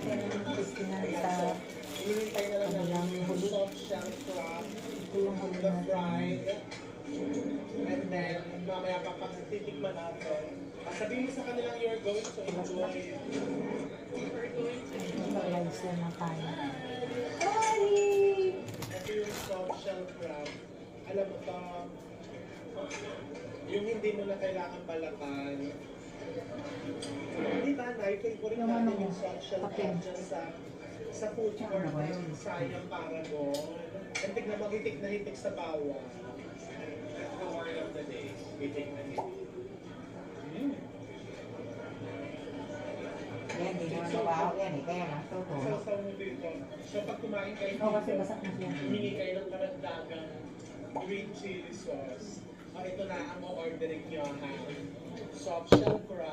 Christina sa Hinihintay na lang kabilang namin yung huli. soft shell crab, Ito yung huli the natin. fried, and then mamaya papatitikman natin. Sabihin mo sa kanilang you're going to enjoy. Live sila ng tayo. Ito yung soft shell crab. Alam mo to, yung hindi mo na kailangan balakan. Di ba, Nay? Favorite Yung natin ano, yung soft shell kapin. crab dyan sa food court na sayang para mo. And tignan mo, hitik na hitik sa bawang. That's the word of the day. Hitik na hitik. Yan, hindi naman nabaho yan eh. Kaya nga, totoo. So mo dito. So pag kumain kayo Oo, kasi dito, basak na siya. humingi kayo ng karagdagang green chili sauce. Ito na ang orderin nyo ha. Soft shell crab.